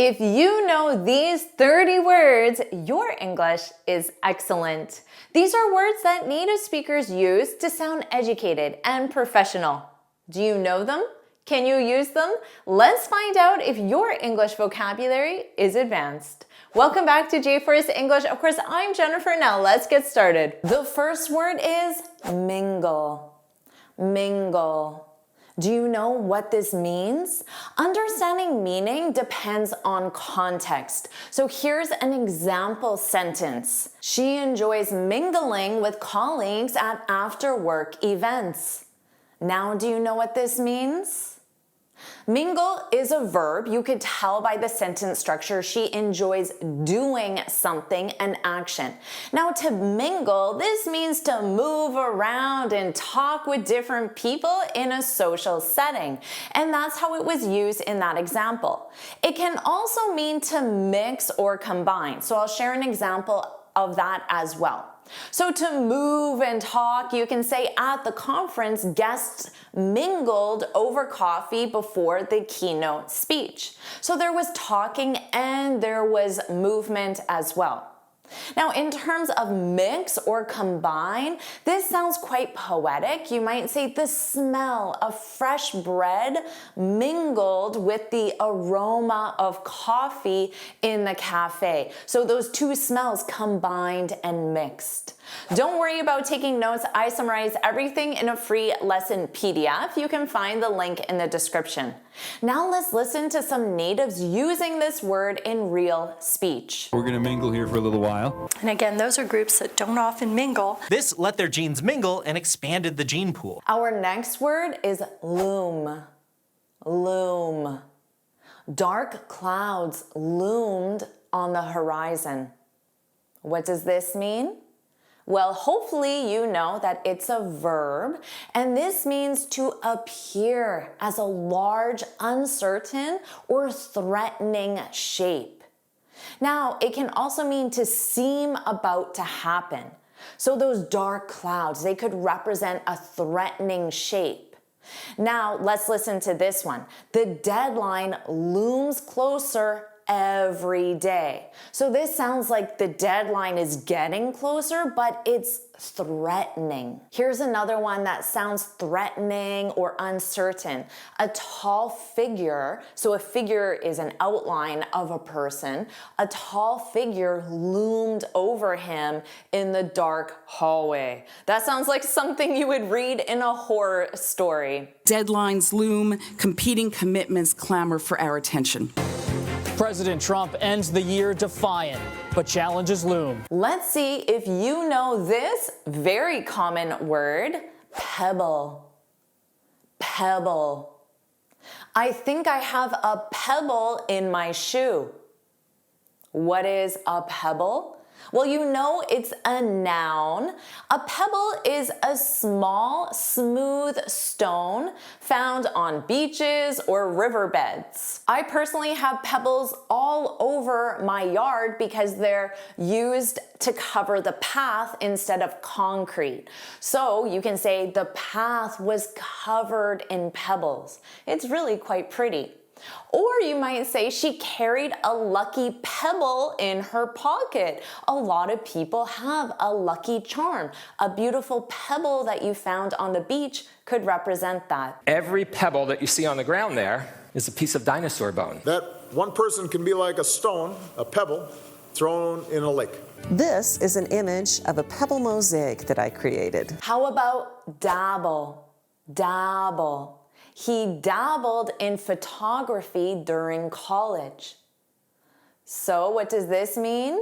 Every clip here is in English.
If you know these 30 words, your English is excellent. These are words that native speakers use to sound educated and professional. Do you know them? Can you use them? Let's find out if your English vocabulary is advanced. Welcome back to JForrest English. Of course, I'm Jennifer. Now let's get started. The first word is mingle. Mingle. Do you know what this means? Understanding meaning depends on context. So here's an example sentence. She enjoys mingling with colleagues at after-work events. Now, do you know what this means? Mingle is a verb. You could tell by the sentence structure she enjoys doing something, an action. Now, to mingle, this means to move around and talk with different people in a social setting. And that's how it was used in that example. It can also mean to mix or combine. So I'll share an example of that as well. So to move and talk, you can say at the conference, guests mingled over coffee before the keynote speech. So there was talking and there was movement as well. Now, in terms of mix or combine, this sounds quite poetic. You might say the smell of fresh bread mingled with the aroma of coffee in the cafe. So those two smells combined and mixed. Don't worry about taking notes. I summarize everything in a free lesson PDF. You can find the link in the description. Now let's listen to some natives using this word in real speech. We're going to mingle here for a little while. And again, those are groups that don't often mingle. This let their genes mingle and expanded the gene pool. Our next word is loom. Loom. Dark clouds loomed on the horizon. What does this mean? Well, hopefully you know that it's a verb, and this means to appear as a large, uncertain, or threatening shape. Now, it can also mean to seem about to happen. So those dark clouds, they could represent a threatening shape. Now, let's listen to this one. The deadline looms closer every day. So this sounds like the deadline is getting closer, but it's threatening. Here's another one that sounds threatening or uncertain. A tall figure, so a figure is an outline of a person. A tall figure loomed over him in the dark hallway. That sounds like something you would read in a horror story. Deadlines loom, competing commitments clamor for our attention. President Trump ends the year defiant, but challenges loom. Let's see if you know this very common word, pebble. Pebble. I think I have a pebble in my shoe. What is a pebble? Well, you know it's a noun. A pebble is a small, smooth stone found on beaches or riverbeds. I personally have pebbles all over my yard because they're used to cover the path instead of concrete. So you can say the path was covered in pebbles. It's really quite pretty. Or you might say she carried a lucky pebble in her pocket. A lot of people have a lucky charm. A beautiful pebble that you found on the beach could represent that. Every pebble that you see on the ground there is a piece of dinosaur bone. That one person can be like a stone, a pebble, thrown in a lake. This is an image of a pebble mosaic that I created. How about dabble? Dabble. He dabbled in photography during college. So what does this mean?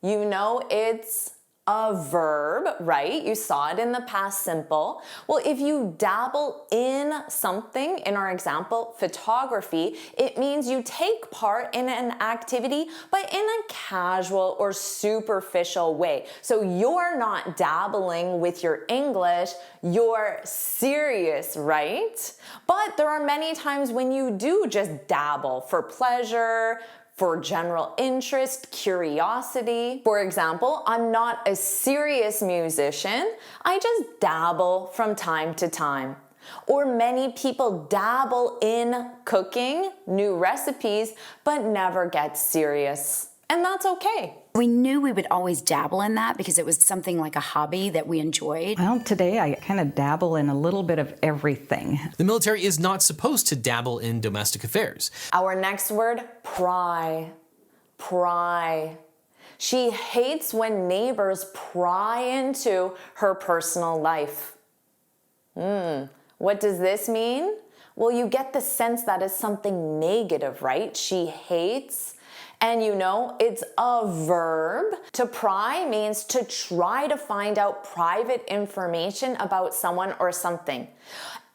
You know it's a verb, right? You saw it in the past simple. Well, if you dabble in something, in our example, photography, it means you take part in an activity, but in a casual or superficial way. So you're not dabbling with your English, you're serious, right? But there are many times when you do just dabble for pleasure, for general interest, curiosity. For example, I'm not a serious musician. I just dabble from time to time. Or many people dabble in cooking new recipes, but never get serious. And that's okay. We knew we would always dabble in that because it was something like a hobby that we enjoyed. Well, today I kind of dabble in a little bit of everything. The military is not supposed to dabble in domestic affairs. Our next word, pry. Pry. She hates when neighbors pry into her personal life. What does this mean? Well, you get the sense that it's something negative, right? She hates. And you know, it's a verb. To pry means to try to find out private information about someone or something.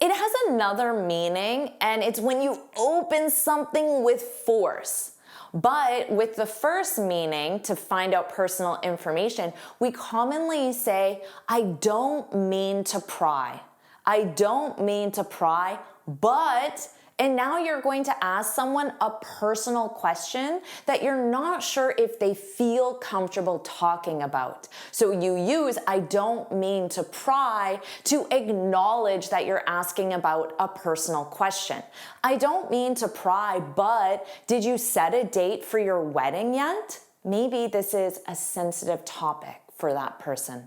It has another meaning, and it's when you open something with force. But with the first meaning, to find out personal information, we commonly say, I don't mean to pry. I don't mean to pry, but, and now you're going to ask someone a personal question that you're not sure if they feel comfortable talking about. So you use I don't mean to pry to acknowledge that you're asking about a personal question. I don't mean to pry, but did you set a date for your wedding yet? Maybe this is a sensitive topic for that person.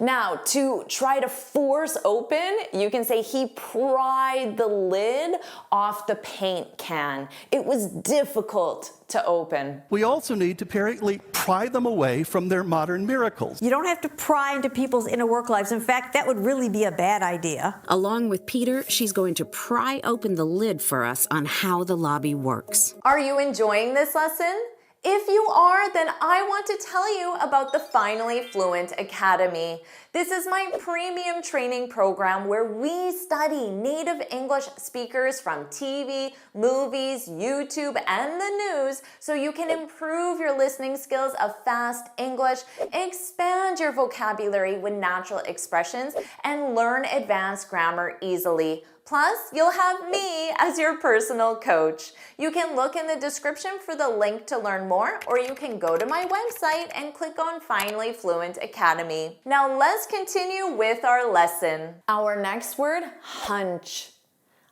Now, to try to force open, you can say he pried the lid off the paint can. It was difficult to open. We also need to periodically pry them away from their modern miracles. You don't have to pry into people's inner work lives. In fact, that would really be a bad idea. Along with Peter, she's going to pry open the lid for us on how the lobby works. Are you enjoying this lesson? If you are, then I want to tell you about the Finally Fluent Academy. This is my premium training program where we study native English speakers from TV, movies, YouTube, and the news so you can improve your listening skills of fast English, expand your vocabulary with natural expressions, and learn advanced grammar easily. Plus, you'll have me as your personal coach. You can look in the description for the link to learn more, or you can go to my website and click on Finally Fluent Academy. Now let's continue with our lesson. Our next word, hunch.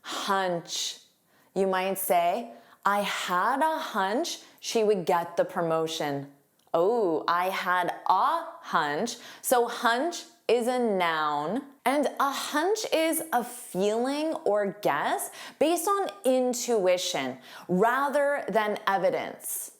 Hunch. You might say, I had a hunch she would get the promotion. Oh, I had a hunch. So hunch is a noun, and a hunch is a feeling or guess based on intuition rather than evidence.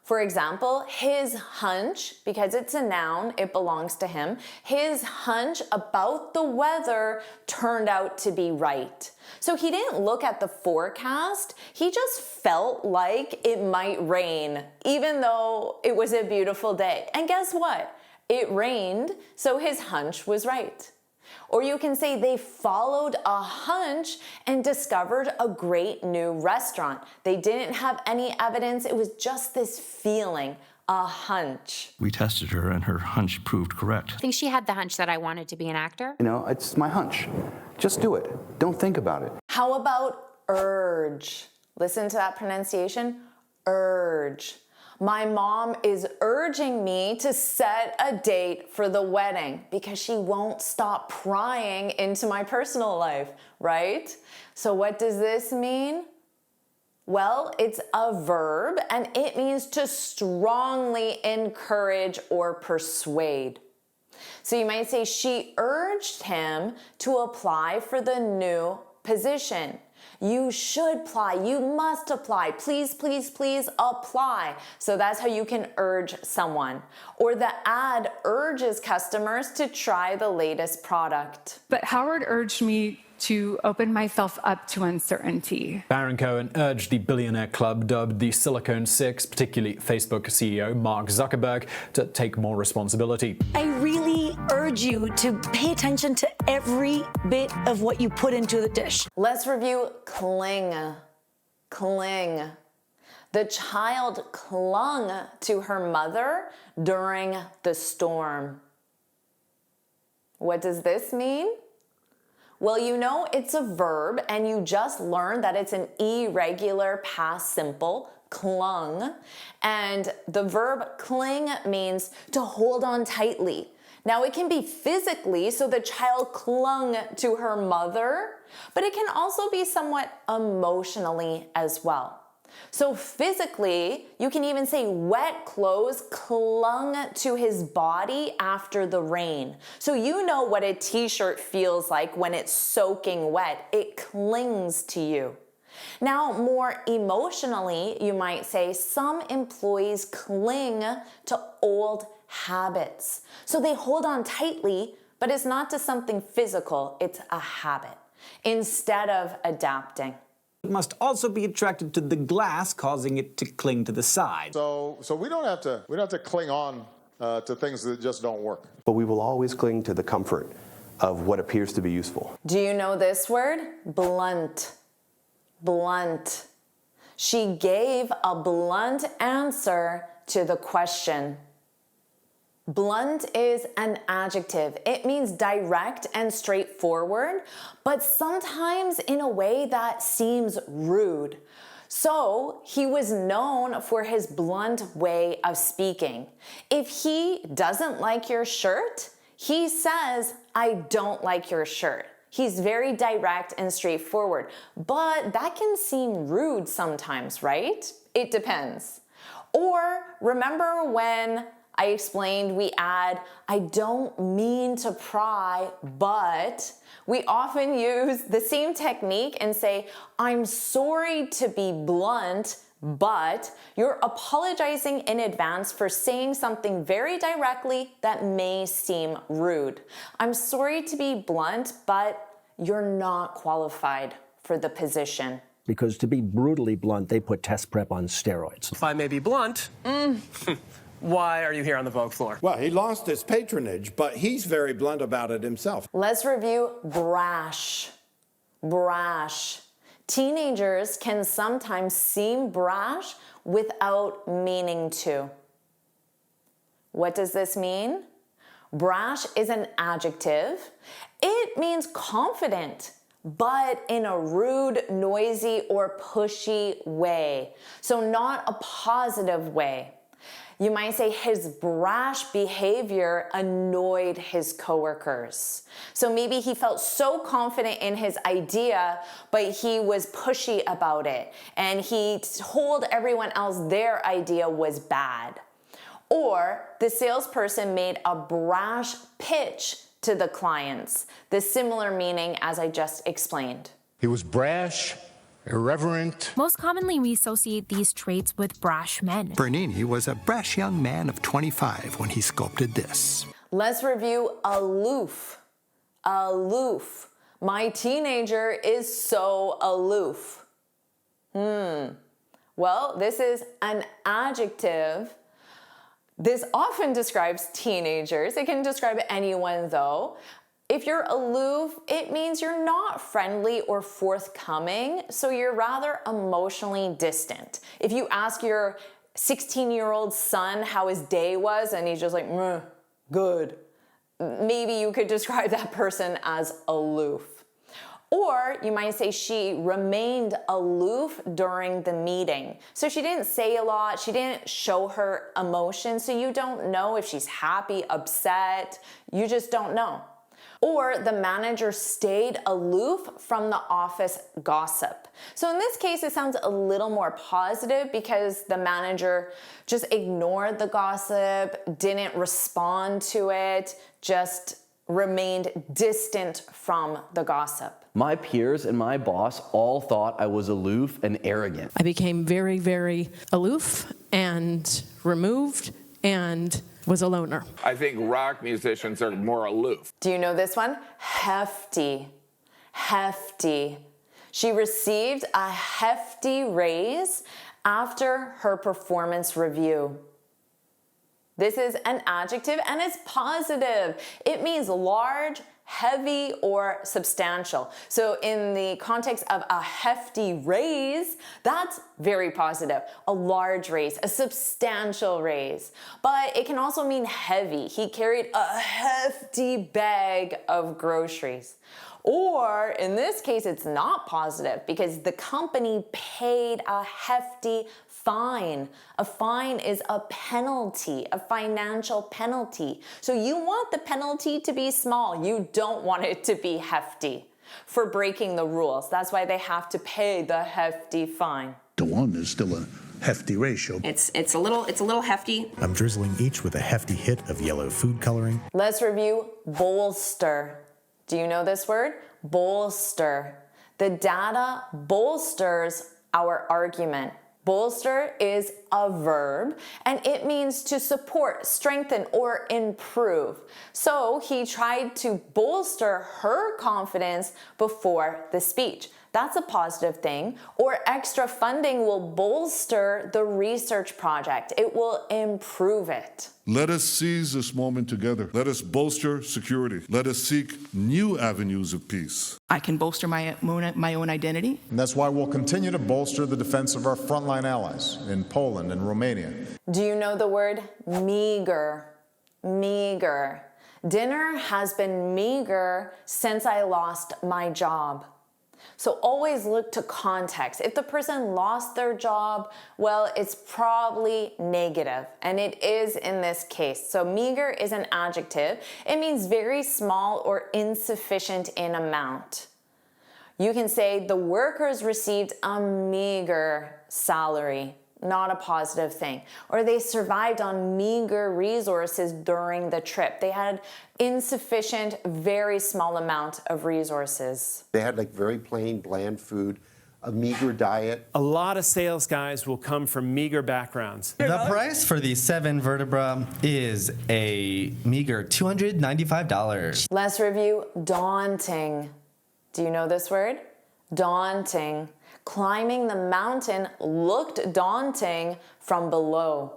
For example, his hunch, because it's a noun, it belongs to him, his hunch about the weather turned out to be right. So he didn't look at the forecast, he just felt like it might rain, even though it was a beautiful day. And guess what? It rained, so his hunch was right. Or you can say they followed a hunch and discovered a great new restaurant. They didn't have any evidence, it was just this feeling, a hunch. We tested her and her hunch proved correct. I think she had the hunch that I wanted to be an actor. You know, it's my hunch. Just do it. Don't think about it. How about urge? Listen to that pronunciation, urge. My mom is urging me to set a date for the wedding because she won't stop prying into my personal life, right? So what does this mean? Well, it's a verb and it means to strongly encourage or persuade. So you might say she urged him to apply for the new position. You should apply, you must apply, please, please, please apply. So that's how you can urge someone. Or the ad urges customers to try the latest product. But Howard urged me to open myself up to uncertainty. Baron Cohen urged the billionaire club, dubbed the Silicon Six, particularly Facebook CEO Mark Zuckerberg, to take more responsibility. I really urge you to pay attention to every bit of what you put into the dish. Let's review cling. Cling. The child clung to her mother during the storm. What does this mean? Well, you know it's a verb, and you just learned that it's an irregular past simple, clung. And the verb cling means to hold on tightly. Now, it can be physically, so the child clung to her mother, but it can also be somewhat emotionally as well. So physically, you can even say wet clothes clung to his body after the rain. So you know what a t-shirt feels like when it's soaking wet. It clings to you. Now, more emotionally, you might say some employees cling to old habits. So they hold on tightly, but it's not to something physical, it's a habit, instead of adapting. It must also be attracted to the glass, causing it to cling to the side. So we don't have to cling on to things that just don't work. But we will always cling to the comfort of what appears to be useful. Do you know this word? Blunt. Blunt. She gave a blunt answer to the question. Blunt is an adjective. It means direct and straightforward, but sometimes in a way that seems rude. So he was known for his blunt way of speaking. If he doesn't like your shirt, he says, "I don't like your shirt." He's very direct and straightforward, but that can seem rude sometimes, right? It depends. Or remember when I explained we add, "I don't mean to pry, but..." We often use the same technique and say, "I'm sorry to be blunt, but..." You're apologizing in advance for saying something very directly that may seem rude. "I'm sorry to be blunt, but..." You're not qualified for the position. Because to be brutally blunt, they put test prep on steroids. If I may be blunt, why are you here on the Vogue floor? Well, he lost his patronage, but he's very blunt about it himself. Let's review brash. Brash. Teenagers can sometimes seem brash without meaning to. What does this mean? Brash is an adjective. It means confident, but in a rude, noisy, or pushy way. So not a positive way. You might say his brash behavior annoyed his coworkers. So maybe he felt so confident in his idea, but he was pushy about it, and he told everyone else their idea was bad. Or the salesperson made a brash pitch to the clients, the similar meaning as I just explained. He was brash, irreverent. Most commonly, we associate these traits with brash men. Bernini was a brash young man of 25 when he sculpted this. Let's review aloof. Aloof. My teenager is so aloof. Well, this is an adjective. This often describes teenagers. It can describe anyone though. If you're aloof, it means you're not friendly or forthcoming, so you're rather emotionally distant. If you ask your 16-year-old son how his day was and he's just like, good, maybe you could describe that person as aloof. Or you might say she remained aloof during the meeting. So she didn't say a lot, she didn't show her emotion, so you don't know if she's happy, upset, you just don't know. Or the manager stayed aloof from the office gossip. So in this case, it sounds a little more positive because the manager just ignored the gossip, didn't respond to it, just remained distant from the gossip. My peers and my boss all thought I was aloof and arrogant. I became very, very aloof and removed and was a loner. I think rock musicians are more aloof. Do you know this one? Hefty. Hefty. She received a hefty raise after her performance review. This is an adjective and it's positive. It means large, heavy, or substantial. So in the context of a hefty raise, that's very positive. A large raise, a substantial raise. But it can also mean heavy. He carried a hefty bag of groceries. Or in this case, it's not positive because the company paid a hefty fine. A fine is a penalty, a financial penalty. So you want the penalty to be small. You don't want it to be hefty for breaking the rules. That's why they have to pay the hefty fine. To 1 is still a hefty ratio. It's a little hefty. I'm drizzling each with a hefty hit of yellow food coloring. Let's review bolster. Do you know this word? Bolster. The data bolsters our argument. Bolster is a verb, and it means to support, strengthen, or improve. So he tried to bolster her confidence before the speech. That's a positive thing. Or extra funding will bolster the research project. It will improve it. Let us seize this moment together. Let us bolster security. Let us seek new avenues of peace. I can bolster my own identity. And that's why we'll continue to bolster the defense of our frontline allies in Poland and Romania. Do you know the word meager? Meager. Dinner has been meager since I lost my job. So always look to context. If the person lost their job, well, it's probably negative, and it is in this case. So meager is an adjective. It means very small or insufficient in amount. You can say the workers received a meager salary. Not a positive thing. Or they survived on meager resources during the trip. They had insufficient, very small amount of resources. They had like very plain, bland food, a meager diet. A lot of sales guys will come from meager backgrounds. The price for the 7 vertebra is a meager $295. Let's review daunting. Do you know this word? Daunting. Climbing the mountain looked daunting from below.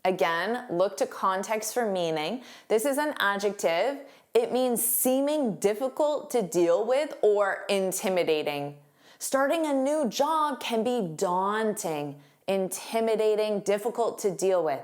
Again, look to context for meaning. This is an adjective. It means seeming difficult to deal with or intimidating. Starting a new job can be daunting, intimidating, difficult to deal with.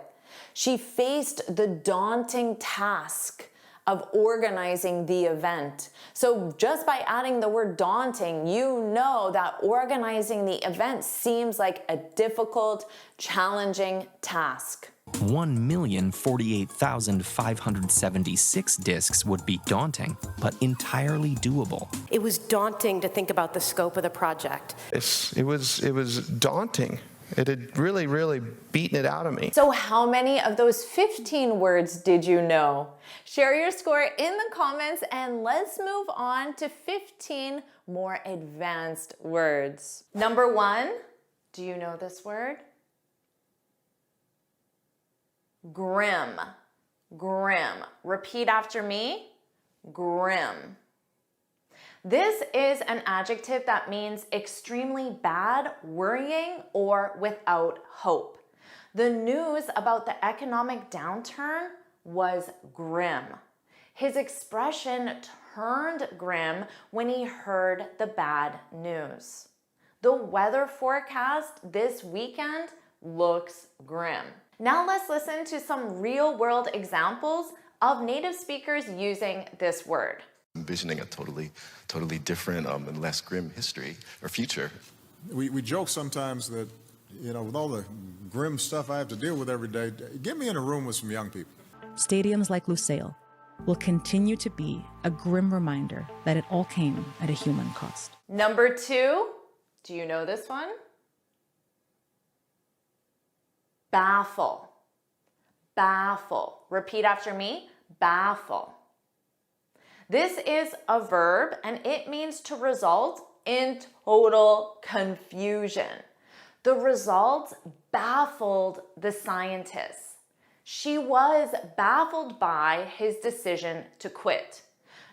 She faced the daunting task of organizing the event. So just by adding the word daunting, you know that organizing the event seems like a difficult, challenging task. 1,048,576 discs would be daunting, but entirely doable. It was daunting to think about the scope of the project. It was daunting. It had really beaten it out of me. So how many of those 15 words did you know? Share your score in the comments and let's move on to 15 more advanced words. Number 1, do you know this word? Grim. Grim. Repeat after me. Grim. This is an adjective that means extremely bad, worrying, or without hope. The news about the economic downturn was grim. His expression turned grim when he heard the bad news. The weather forecast this weekend looks grim. Now let's listen to some real-world examples of native speakers using this word. Envisioning a totally different and less grim history or future. We joke sometimes that, with all the grim stuff I have to deal with every day, get me in a room with some young people. Stadiums like Lusail will continue to be a grim reminder that it all came at a human cost. Number 2, do you know this one? Baffle. Baffle. Repeat after me. Baffle. This is a verb and it means to result in total confusion. The results baffled the scientists. She was baffled by his decision to quit.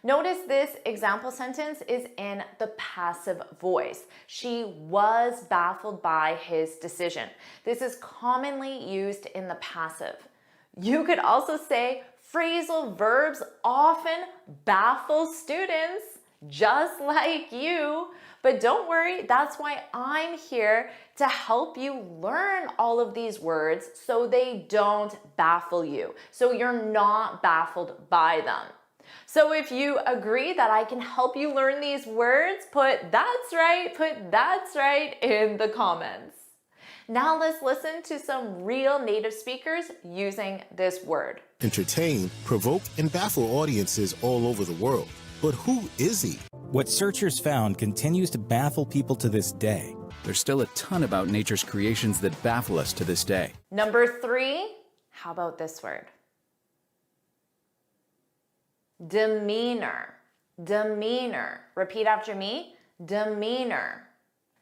Notice this example sentence is in the passive voice. She was baffled by his decision. This is commonly used in the passive. You could also say phrasal verbs often baffle students, just like you. But don't worry, that's why I'm here to help you learn all of these words so they don't baffle you, so you're not baffled by them. So if you agree that I can help you learn these words, put that's right in the comments. Now let's listen to some real native speakers using this word. Entertain, provoke, and baffle audiences all over the world. But who is he? What searchers found continues to baffle people to this day. There's still a ton about nature's creations that baffle us to this day. Number 3, how about this word? Demeanor. Demeanor. Repeat after me. Demeanor.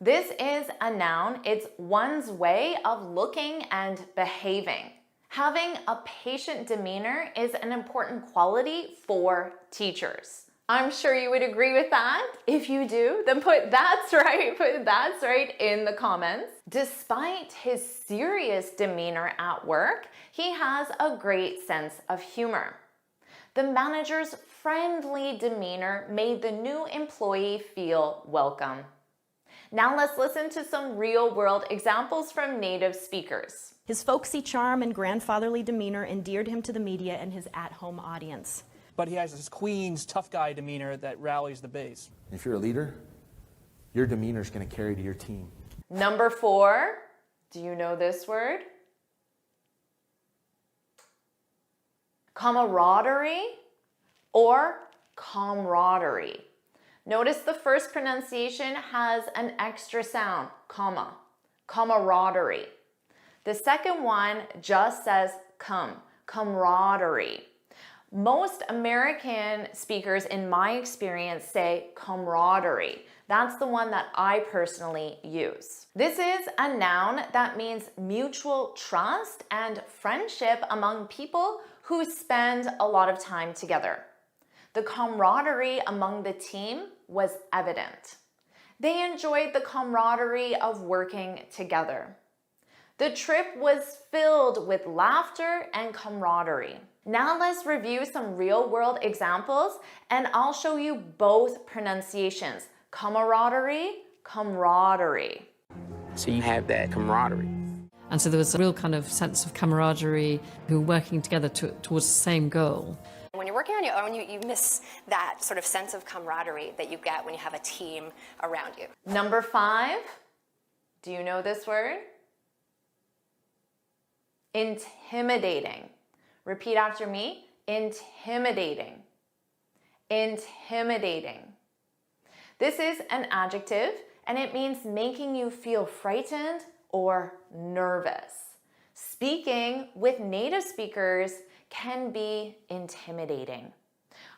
This is a noun. It's one's way of looking and behaving. Having a patient demeanor is an important quality for teachers. I'm sure you would agree with that. If you do, then put that's right in the comments. Despite his serious demeanor at work, he has a great sense of humor. The manager's friendly demeanor made the new employee feel welcome. Now let's listen to some real-world examples from native speakers. His folksy charm and grandfatherly demeanor endeared him to the media and his at-home audience. But he has this Queen's tough guy demeanor that rallies the base. If you're a leader, your demeanor is going to carry to your team. Number 4, do you know this word? Camaraderie or camaraderie. Notice the first pronunciation has an extra sound, comma, camaraderie. The second one just says camaraderie. Most American speakers, in my experience, say camaraderie. That's the one that I personally use. This is a noun that means mutual trust and friendship among people who spend a lot of time together. The camaraderie among the team was evident. They enjoyed the camaraderie of working together. The trip was filled with laughter and camaraderie. Now let's review some real-world examples, and I'll show you both pronunciations. Camaraderie, camaraderie. So you have that camaraderie. And so there was a real kind of sense of camaraderie, who were working together towards the same goal. When you're working on your own, you miss that sort of sense of camaraderie that you get when you have a team around you. Number 5, do you know this word? Intimidating. Repeat after me. Intimidating. Intimidating. This is an adjective, and it means making you feel frightened or nervous. Speaking with native speakers can be intimidating.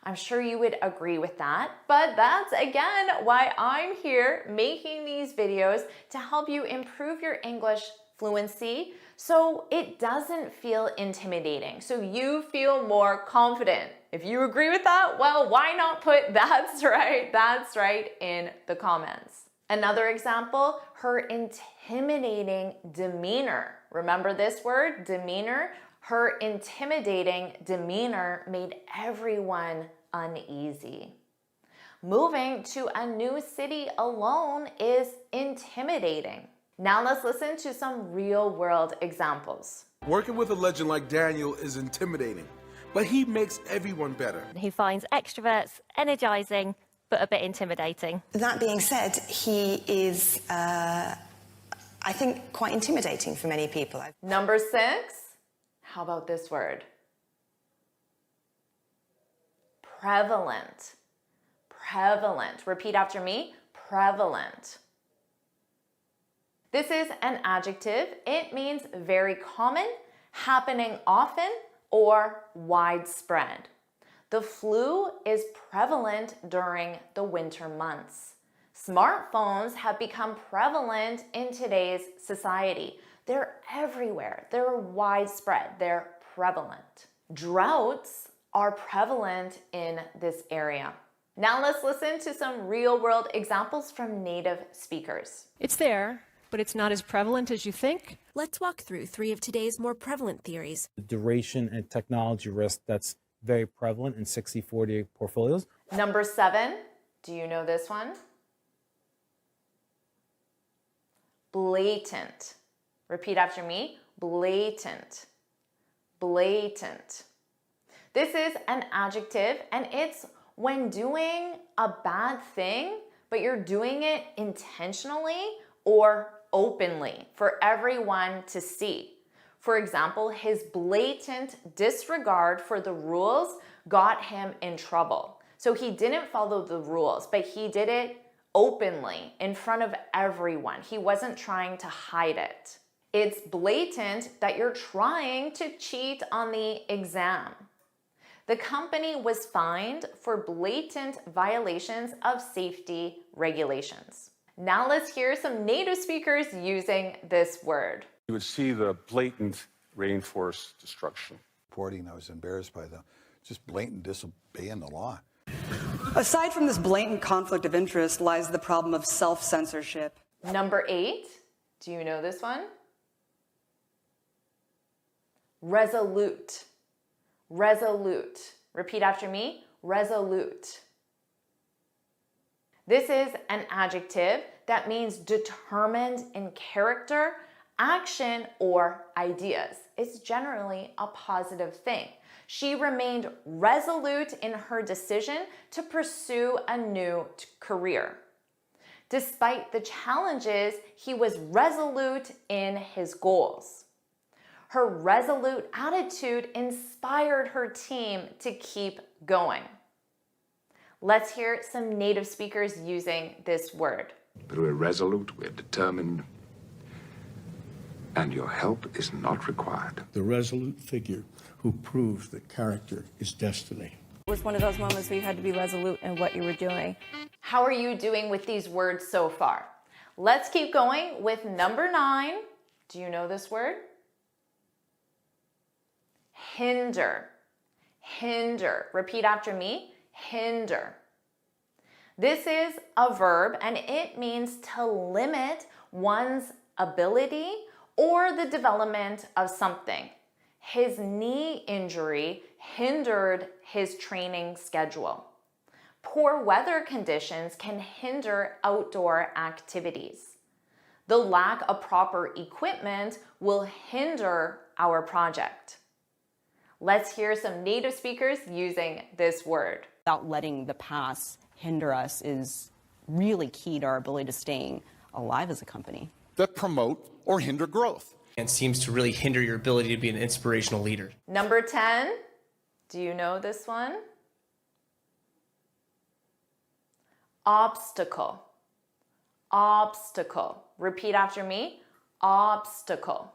I'm sure you would agree with that, but that's again why I'm here making these videos to help you improve your English fluency so it doesn't feel intimidating, so you feel more confident. If you agree with that, well, why not put that's right in the comments. Another example, her intimidating demeanor. Remember this word, demeanor? Her intimidating demeanor made everyone uneasy. Moving to a new city alone is intimidating. Now let's listen to some real-world examples. Working with a legend like Daniel is intimidating, but he makes everyone better. He finds extroverts energizing, but a bit intimidating. That being said, he is, I think, quite intimidating for many people. Number 6, how about this word? Prevalent. Prevalent. Repeat after me. Prevalent. This is an adjective. It means very common, happening often, or widespread. The flu is prevalent during the winter months. Smartphones have become prevalent in today's society. They're everywhere. They're widespread. They're prevalent. Droughts are prevalent in this area. Now let's listen to some real-world examples from native speakers. It's there, but it's not as prevalent as you think. Let's walk through 3 of today's more prevalent theories. The duration and technology risk that's very prevalent in 60-40 portfolios. Number 7, do you know this one? Blatant. Repeat after me. Blatant. Blatant. This is an adjective, and it's when doing a bad thing, but you're doing it intentionally or openly for everyone to see. For example, his blatant disregard for the rules got him in trouble. So he didn't follow the rules, but he did it openly in front of everyone. He wasn't trying to hide it. It's blatant that you're trying to cheat on the exam. The company was fined for blatant violations of safety regulations. Now let's hear some native speakers using this word. You would see the blatant rainforest destruction. Reporting, I was embarrassed by the just blatant disobeying the law. Aside from this blatant conflict of interest lies the problem of self-censorship. Number 8, do you know this one? Resolute. Resolute. Repeat after me. Resolute. This is an adjective that means determined in character, action, or ideas. It's generally a positive thing. She remained resolute in her decision to pursue a new career. Despite the challenges, he was resolute in his goals. Her resolute attitude inspired her team to keep going. Let's hear some native speakers using this word. But we're resolute, we're determined, and your help is not required. The resolute figure who proves that character is destiny. It was one of those moments where you had to be resolute in what you were doing. How are you doing with these words so far? Let's keep going with number 9. Do you know this word? Hinder. Hinder. Repeat after me. Hinder. This is a verb and it means to limit one's ability or the development of something. His knee injury hindered his training schedule. Poor weather conditions can hinder outdoor activities. The lack of proper equipment will hinder our project. Let's hear some native speakers using this word. Without letting the past hinder us is really key to our ability to staying alive as a company. That promote or hinder growth. And seems to really hinder your ability to be an inspirational leader. Number 10, do you know this one? Obstacle. Obstacle. Repeat after me. Obstacle.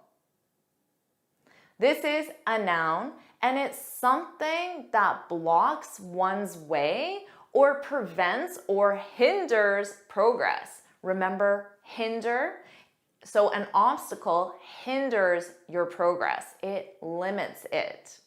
This is a noun and it's something that blocks one's way or prevents or hinders progress. Remember, hinder? So an obstacle hinders your progress. It limits it.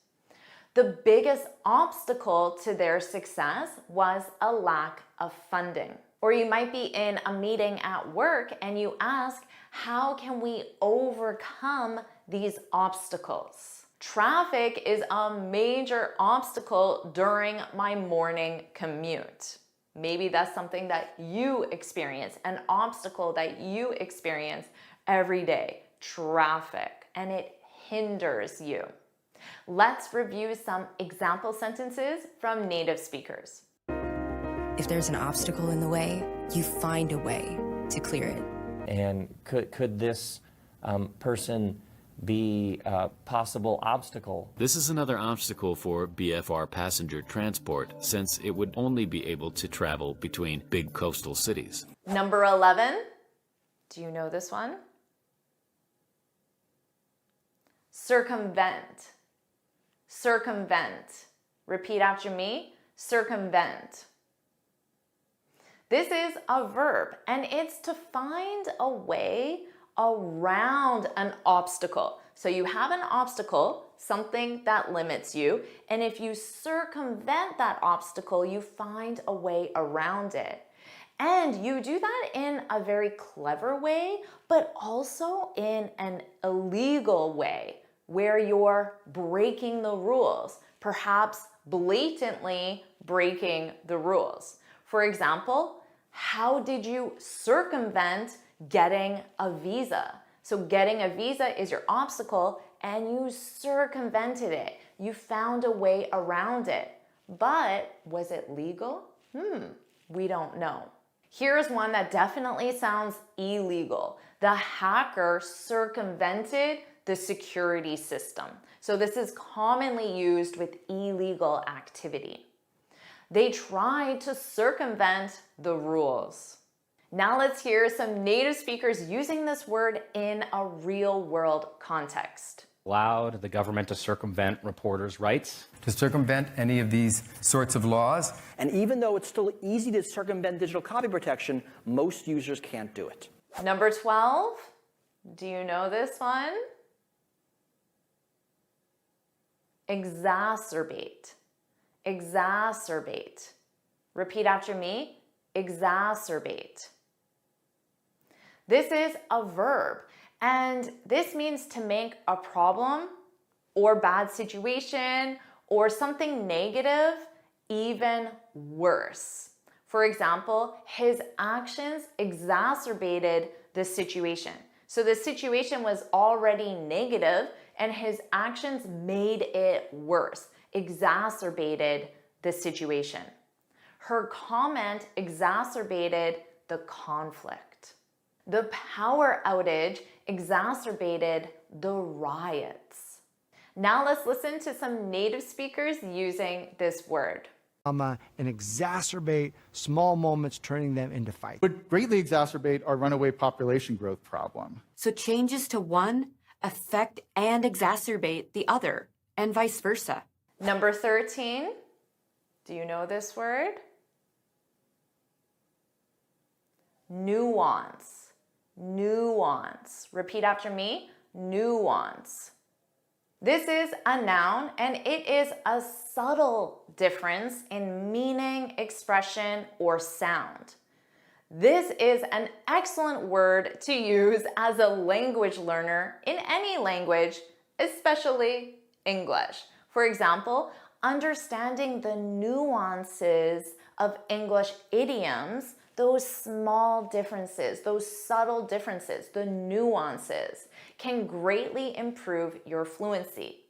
The biggest obstacle to their success was a lack of funding. Or you might be in a meeting at work and you ask, how can we overcome these obstacles? Traffic is a major obstacle during my morning commute. Maybe that's something that you experience, an obstacle that you experience every day, traffic, and it hinders you. Let's review some example sentences from native speakers. If there's an obstacle in the way, you find a way to clear it. And could this person be a possible obstacle? This is another obstacle for BFR passenger transport, since it would only be able to travel between big coastal cities. Number 11, do you know this one? Circumvent. Circumvent. Repeat after me. Circumvent. This is a verb and it's to find a way around an obstacle. So you have an obstacle, something that limits you, and if you circumvent that obstacle, you find a way around it. And you do that in a very clever way, but also in an illegal way, where you're breaking the rules, perhaps blatantly breaking the rules. For example, how did you circumvent getting a visa? So getting a visa is your obstacle and you circumvented it. You found a way around it. But was it legal? We don't know. Here's one that definitely sounds illegal. The hacker circumvented the security system. So this is commonly used with illegal activity. They tried to circumvent the rules. Now let's hear some native speakers using this word in a real-world context. Allowed the government to circumvent reporters' rights. To circumvent any of these sorts of laws. And even though it's still easy to circumvent digital copy protection, most users can't do it. Number 12, do you know this one? Exacerbate. Exacerbate. Repeat after me, exacerbate. This is a verb, and this means to make a problem or bad situation or something negative even worse. For example, his actions exacerbated the situation. So the situation was already negative and his actions made it worse, exacerbated the situation. Her comment exacerbated the conflict. The power outage exacerbated the riots. Now let's listen to some native speakers using this word. And exacerbate small moments, turning them into fights. Would greatly exacerbate our runaway population growth problem. So changes to one affect and exacerbate the other, and vice versa. Number 13, do you know this word? Nuance. Nuance. Repeat after me, nuance. This is a noun and it is a subtle difference in meaning, expression, or sound. This is an excellent word to use as a language learner in any language, especially English. For example, understanding the nuances of English idioms, those small differences, those subtle differences, the nuances, can greatly improve your fluency.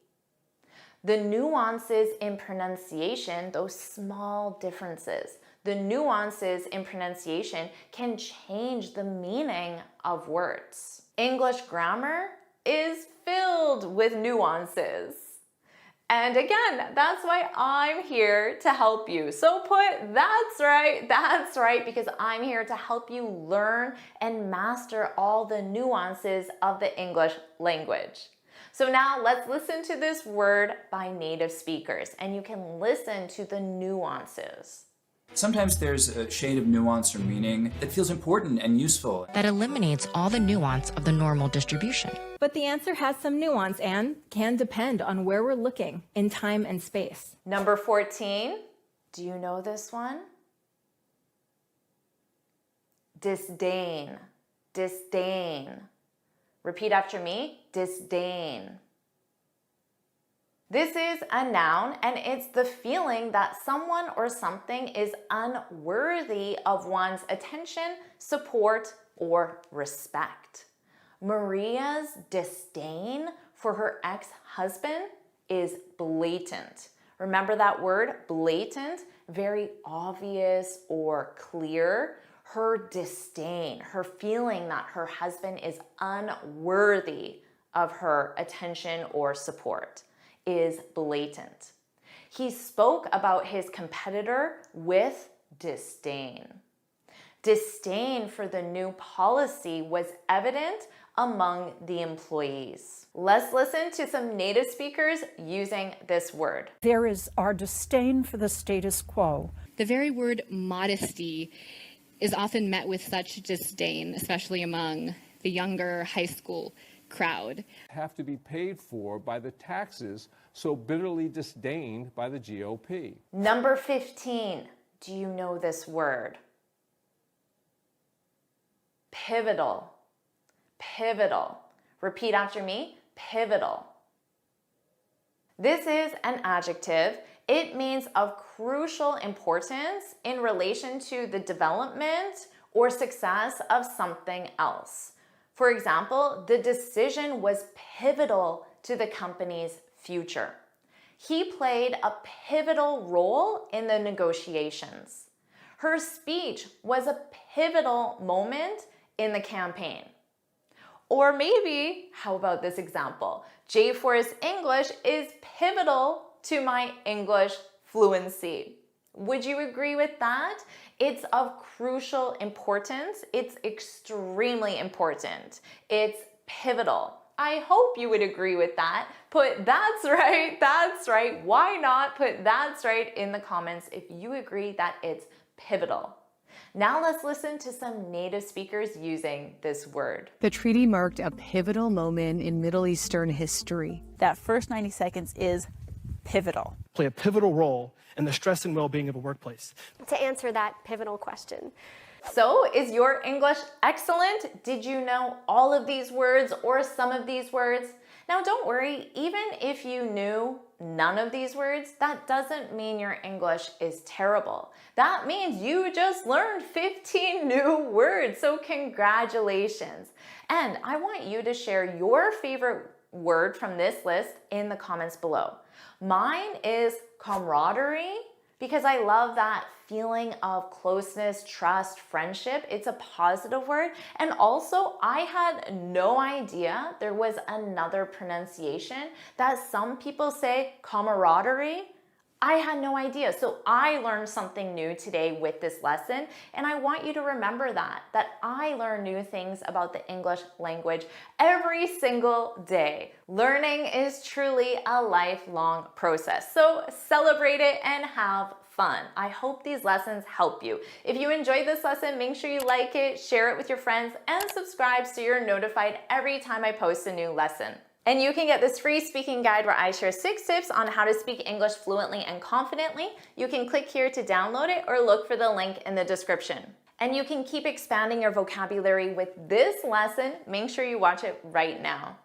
The nuances in pronunciation, those small differences, the nuances in pronunciation can change the meaning of words. English grammar is filled with nuances. And again, that's why I'm here to help you. So put, that's right, because I'm here to help you learn and master all the nuances of the English language. So now let's listen to this word by native speakers, and you can listen to the nuances. Sometimes there's a shade of nuance or meaning that feels important and useful. That eliminates all the nuance of the normal distribution. But the answer has some nuance and can depend on where we're looking in time and space. Number 14, do you know this one? Disdain. Disdain. Repeat after me, disdain. This is a noun and it's the feeling that someone or something is unworthy of one's attention, support, or respect. Maria's disdain for her ex-husband is blatant. Remember that word, blatant? Very obvious or clear. Her disdain, her feeling that her husband is unworthy of her attention or support is blatant. He spoke about his competitor with disdain. Disdain for the new policy was evident among the employees. Let's listen to some native speakers using this word. There is our disdain for the status quo. The very word modesty is often met with such disdain, especially among the younger high school crowd. Have to be paid for by the taxes so bitterly disdained by the GOP. Number 15, do you know this word? Pivotal. Pivotal. Repeat after me, pivotal. This is an adjective. It means of crucial importance in relation to the development or success of something else. For example, the decision was pivotal to the company's future. He played a pivotal role in the negotiations. Her speech was a pivotal moment in the campaign. Or maybe, how about this example? JForrest English is pivotal to my English fluency. Would you agree with that? It's of crucial importance. It's extremely important. It's pivotal. I hope you would agree with that. Put that's right. Why not put that's right in the comments if you agree that it's pivotal. Now let's listen to some native speakers using this word. The treaty marked a pivotal moment in Middle Eastern history. That first 90 seconds is pivotal. Play a pivotal role in the stress and well-being of a workplace. To answer that pivotal question. So, is your English excellent? Did you know all of these words or some of these words? Now don't worry, even if you knew none of these words, that doesn't mean your English is terrible. That means you just learned 15 new words, so congratulations. And I want you to share your favorite word from this list in the comments below. Mine is camaraderie, because I love that feeling of closeness, trust, friendship. It's a positive word. And also, I had no idea there was another pronunciation that some people say camaraderie. I had no idea. So I learned something new today with this lesson, and I want you to remember that I learn new things about the English language every single day. Learning is truly a lifelong process. So celebrate it and have fun. I hope these lessons help you. If you enjoyed this lesson, make sure you like it, share it with your friends, and subscribe so you're notified every time I post a new lesson. And you can get this free speaking guide where I share 6 tips on how to speak English fluently and confidently. You can click here to download it or look for the link in the description. And you can keep expanding your vocabulary with this lesson. Make sure you watch it right now.